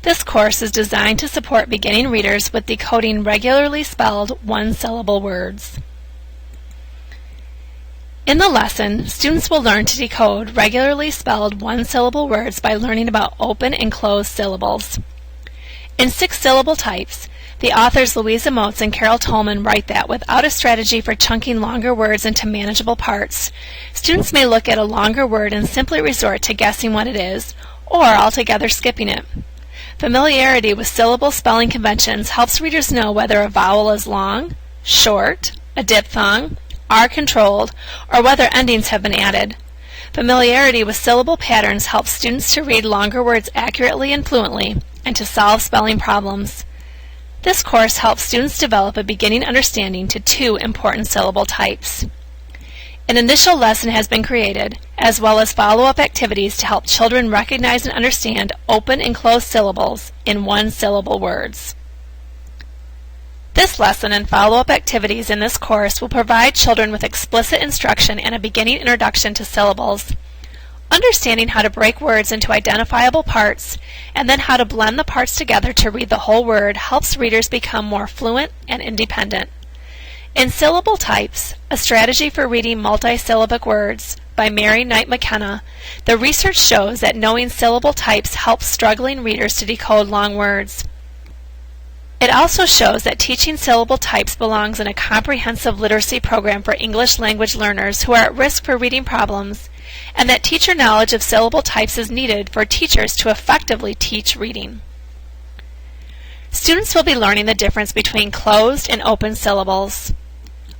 This course is designed to support beginning readers with decoding regularly spelled one-syllable words. In the lesson, students will learn to decode regularly spelled one-syllable words by learning about open and closed syllables. In Syllable Types, the authors Louisa Moats and Carol Tolman write that without a strategy for chunking longer words into manageable parts, students may look at a longer word and simply resort to guessing what it is, or altogether skipping it. Familiarity with syllable spelling conventions helps readers know whether a vowel is long, short, a diphthong, R-controlled, or whether endings have been added. Familiarity with syllable patterns helps students to read longer words accurately and fluently, and to solve spelling problems. This course helps students develop a beginning understanding to two important syllable types. An initial lesson has been created, as well as follow-up activities to help children recognize and understand open and closed syllables in one-syllable words. This lesson and follow-up activities in this course will provide children with explicit instruction and a beginning introduction to syllables. Understanding how to break words into identifiable parts and then how to blend the parts together to read the whole word helps readers become more fluent and independent. In Syllable Types, a strategy for reading multisyllabic words by Mary Knight McKenna, the research shows that knowing syllable types helps struggling readers to decode long words. It also shows that teaching syllable types belongs in a comprehensive literacy program for English language learners who are at risk for reading problems, and that teacher knowledge of syllable types is needed for teachers to effectively teach reading. Students will be learning the difference between closed and open syllables.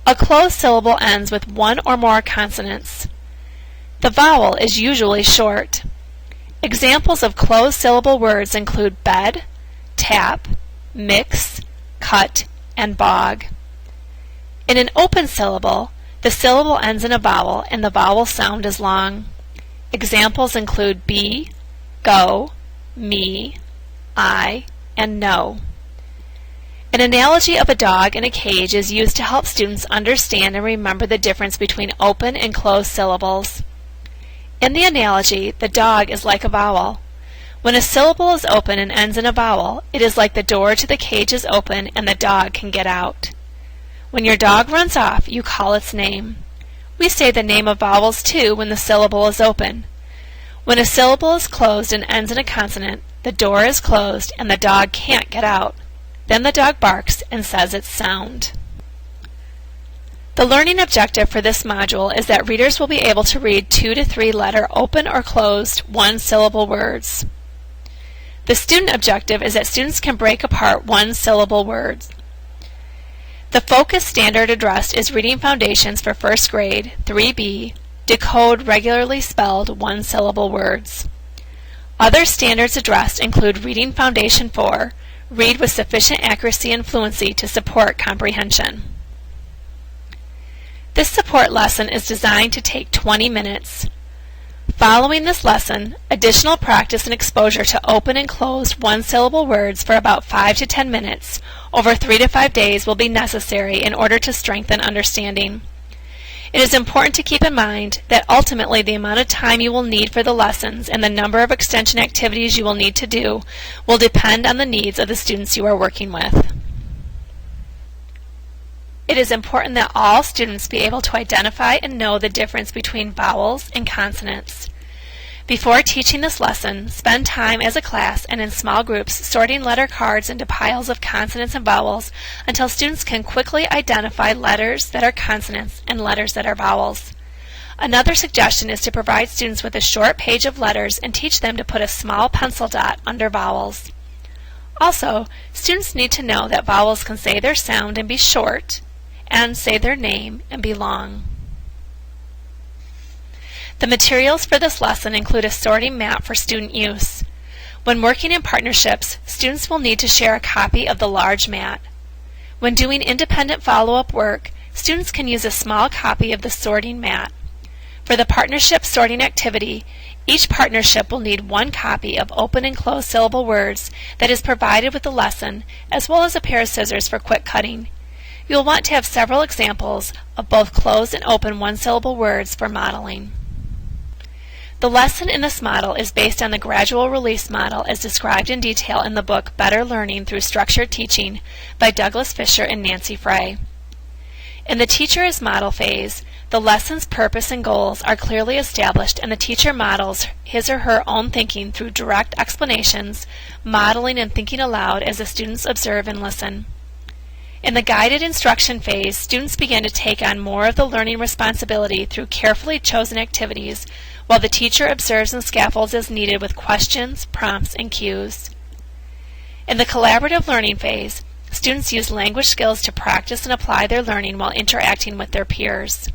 A closed syllable ends with one or more consonants. The vowel is usually short. Examples of closed syllable words include bed, tap, mix, cut, and bog. In an open syllable, the syllable ends in a vowel and the vowel sound is long. Examples include be, go, me, I, and no. An analogy of a dog in a cage is used to help students understand and remember the difference between open and closed syllables. In the analogy, the dog is like a vowel. When a syllable is open and ends in a vowel, it is like the door to the cage is open and the dog can get out. When your dog runs off, you call its name. We say the name of vowels too when the syllable is open. When a syllable is closed and ends in a consonant, the door is closed and the dog can't get out. Then the dog barks and says its sound. The learning objective for this module is that readers will be able to read 2 to 3 letter open or closed one-syllable words. The student objective is that students can break apart one-syllable words. The focus standard addressed is Reading Foundations for First Grade, 3B, Decode Regularly Spelled One-Syllable Words. Other standards addressed include Reading Foundation 4, Read with sufficient accuracy and fluency to support comprehension. This support lesson is designed to take 20 minutes. Following this lesson, additional practice and exposure to open and closed one-syllable words for about 5 to 10 minutes over 3 to 5 days will be necessary in order to strengthen understanding. It is important to keep in mind that ultimately the amount of time you will need for the lessons and the number of extension activities you will need to do will depend on the needs of the students you are working with. It is important that all students be able to identify and know the difference between vowels and consonants. Before teaching this lesson, spend time as a class and in small groups sorting letter cards into piles of consonants and vowels until students can quickly identify letters that are consonants and letters that are vowels. Another suggestion is to provide students with a short page of letters and teach them to put a small pencil dot under vowels. Also, students need to know that vowels can say their sound and be short, and say their name and be long. The materials for this lesson include a sorting map for student use. When working in partnerships, students will need to share a copy of the large mat. When doing independent follow-up work, students can use a small copy of the sorting mat. For the partnership sorting activity, each partnership will need one copy of open and closed syllable words that is provided with the lesson, as well as a pair of scissors for quick cutting. You will want to have several examples of both closed and open one-syllable words for modeling. The lesson in this model is based on the gradual release model as described in detail in the book Better Learning Through Structured Teaching by Douglas Fisher and Nancy Frey. In the teacher as model phase, the lesson's purpose and goals are clearly established and the teacher models his or her own thinking through direct explanations, modeling and thinking aloud as the students observe and listen. In the guided instruction phase, students begin to take on more of the learning responsibility through carefully chosen activities, while the teacher observes and scaffolds as needed with questions, prompts, and cues. In the collaborative learning phase, students use language skills to practice and apply their learning while interacting with their peers.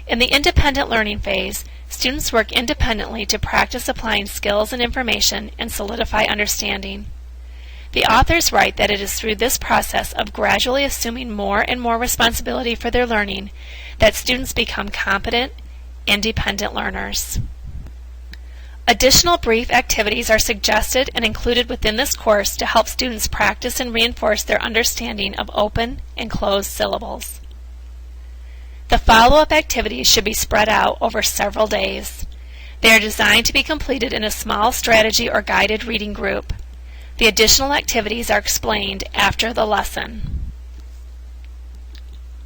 In the independent learning phase, students work independently to practice applying skills and information and solidify understanding. The authors write that it is through this process of gradually assuming more and more responsibility for their learning that students become competent, independent learners. Additional brief activities are suggested and included within this course to help students practice and reinforce their understanding of open and closed syllables. The follow-up activities should be spread out over several days. They are designed to be completed in a small strategy or guided reading group. The additional activities are explained after the lesson.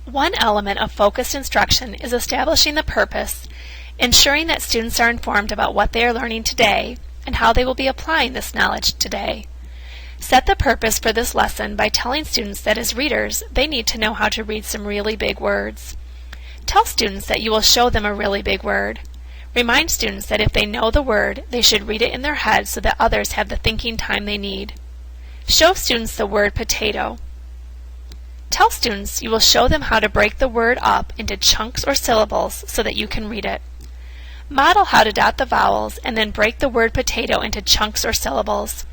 One element of focused instruction is establishing the purpose, ensuring that students are informed about what they are learning today and how they will be applying this knowledge today. Set the purpose for this lesson by telling students that as readers, they need to know how to read some really big words. Tell students that you will show them a really big word. Remind students that if they know the word, they should read it in their head so that others have the thinking time they need. Show students the word potato. Tell students you will show them how to break the word up into chunks or syllables so that you can read it. Model how to dot the vowels and then break the word potato into chunks or syllables.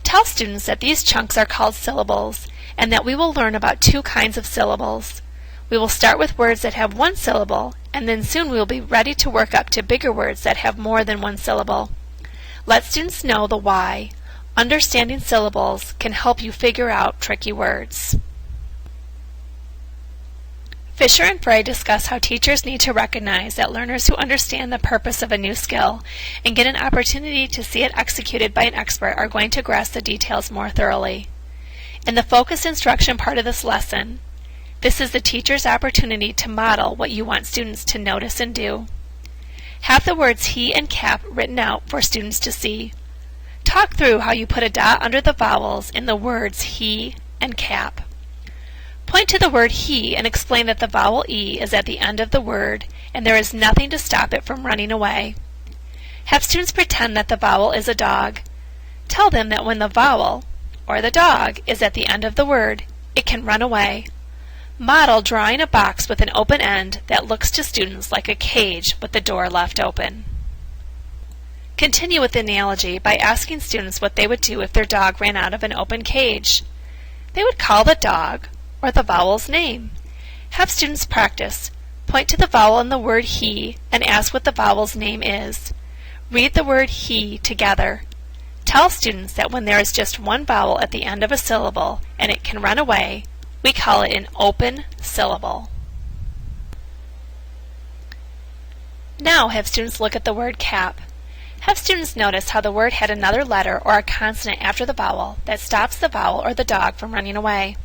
Tell students that these chunks are called syllables and that we will learn about two kinds of syllables. We will start with words that have one syllable, and then soon we will be ready to work up to bigger words that have more than one syllable. Let students know the why. Understanding syllables can help you figure out tricky words. Fisher and Frey discuss how teachers need to recognize that learners who understand the purpose of a new skill and get an opportunity to see it executed by an expert are going to grasp the details more thoroughly. In the focused instruction part of this lesson, this is the teacher's opportunity to model what you want students to notice and do. Have the words he and cap written out for students to see. Talk through how you put a dot under the vowels in the words he and cap. Point to the word he and explain that the vowel E is at the end of the word and there is nothing to stop it from running away. Have students pretend that the vowel is a dog. Tell them that when the vowel, or the dog, is at the end of the word, it can run away. Model drawing a box with an open end that looks to students like a cage with the door left open. Continue with the analogy by asking students what they would do if their dog ran out of an open cage. They would call the dog or the vowel's name. Have students practice. Point to the vowel in the word he and ask what the vowel's name is. Read the word he together. Tell students that when there is just one vowel at the end of a syllable and it can run away, we call it an open syllable. Now have students look at the word cap. Have students notice how the word had another letter or a consonant after the vowel that stops the vowel or the dog from running away.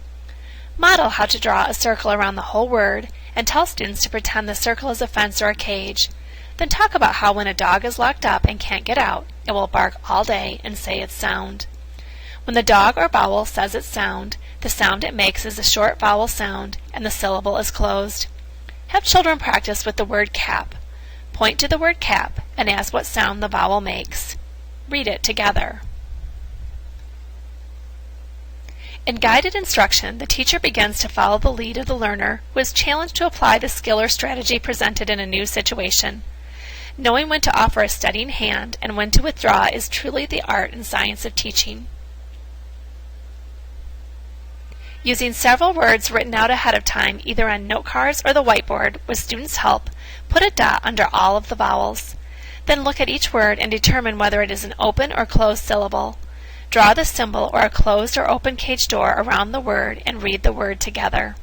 Model how to draw a circle around the whole word and tell students to pretend the circle is a fence or a cage. Then talk about how when a dog is locked up and can't get out, it will bark all day and say its sound. When the dog or vowel says its sound, the sound it makes is a short vowel sound and the syllable is closed. Have children practice with the word cap. Point to the word cap and ask what sound the vowel makes. Read it together. In guided instruction, the teacher begins to follow the lead of the learner who is challenged to apply the skill or strategy presented in a new situation. Knowing when to offer a steadying hand and when to withdraw is truly the art and science of teaching. Using several words written out ahead of time, either on note cards or the whiteboard, with students' help, put a dot under all of the vowels. Then look at each word and determine whether it is an open or closed syllable. Draw the symbol or a closed or open cage door around the word and read the word together.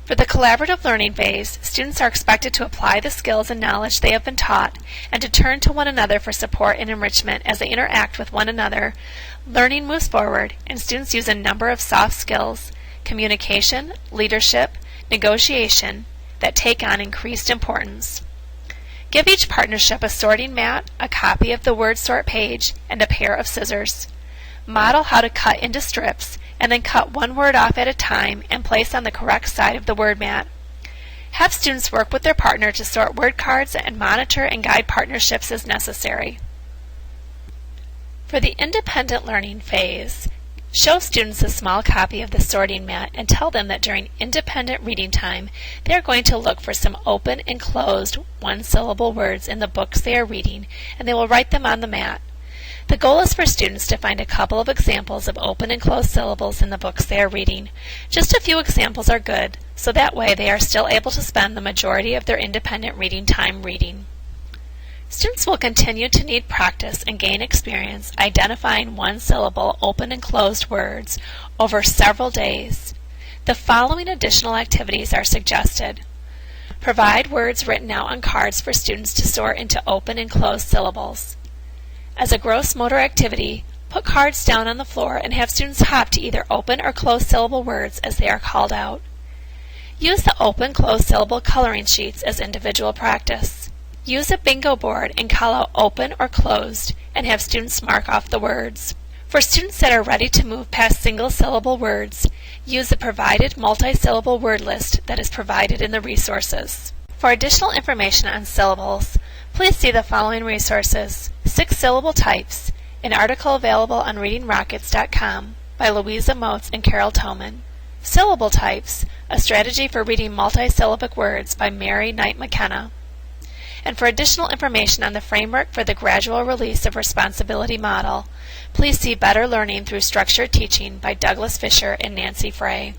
For the collaborative learning phase, students are expected to apply the skills and knowledge they have been taught and to turn to one another for support and enrichment as they interact with one another. Learning moves forward, and students use a number of soft skills, communication, leadership, negotiation, that take on increased importance. Give each partnership a sorting mat, a copy of the word sort page, and a pair of scissors. Model how to cut into strips, and then cut one word off at a time and place on the correct side of the word mat. Have students work with their partner to sort word cards and monitor and guide partnerships as necessary. For the independent learning phase, show students a small copy of the sorting mat and tell them that during independent reading time, they are going to look for some open and closed one-syllable words in the books they are reading, and they will write them on the mat. The goal is for students to find a couple of examples of open and closed syllables in the books they are reading. Just a few examples are good, so that way they are still able to spend the majority of their independent reading time reading. Students will continue to need practice and gain experience identifying one-syllable open and closed words over several days. The following additional activities are suggested. Provide words written out on cards for students to sort into open and closed syllables. As a gross motor activity, put cards down on the floor and have students hop to either open or closed syllable words as they are called out. Use the open-closed syllable coloring sheets as individual practice. Use a bingo board and call out open or closed and have students mark off the words. For students that are ready to move past single-syllable words, use the provided multi-syllable word list that is provided in the resources. For additional information on syllables, please see the following resources: 6 Syllable Types, an article available on readingrockets.com by Louisa Moats and Carol Toman. Syllable Types, a strategy for reading multisyllabic words by Mary Knight McKenna. And for additional information on the framework for the gradual release of responsibility model, please see Better Learning Through Structured Teaching by Douglas Fisher and Nancy Frey.